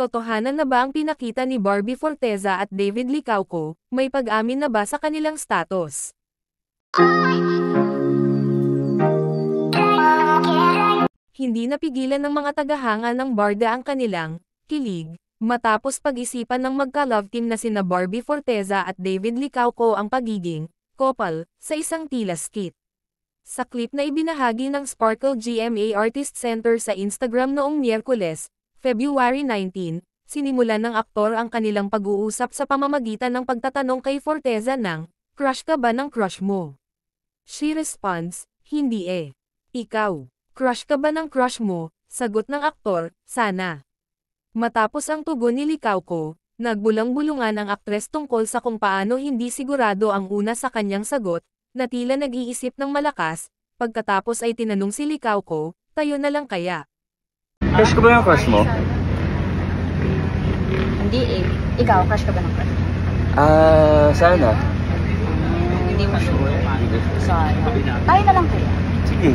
Totohanan na ba ang pinakita ni Barbie Forteza at David Licauco? May pag-amin na ba sa kanilang status? Hindi napigilan ng mga tagahanga ng Barda ang kanilang kilig, matapos pag-isipan ng magka-love team na sina Barbie Forteza at David Licauco ang pagiging couple sa isang tila skit. Sa clip na ibinahagi ng Sparkle GMA Artist Center sa Instagram noong Miyerkules, February 19, sinimulan ng aktor ang kanilang pag-uusap sa pamamagitan ng pagtatanong kay Forteza ng, "Crush ka ba ng crush mo?" She responds, "Hindi eh. Ikaw, crush ka ba ng crush mo?" Sagot ng aktor, "Sana." Matapos ang tugon ni Licauco, nagbulang-bulungan ang aktres tungkol sa kung paano hindi sigurado ang una sa kanyang sagot, na tila nag-iisip ng malakas, pagkatapos ay tinanong si Licauco, "Tayo na lang kaya?" Crush ka ba yung crush mo? Hindi eh. Ikaw, crush ka ba ng crush? Sana. Hindi mo sure. Sana. Tayo na lang kaya. Sige.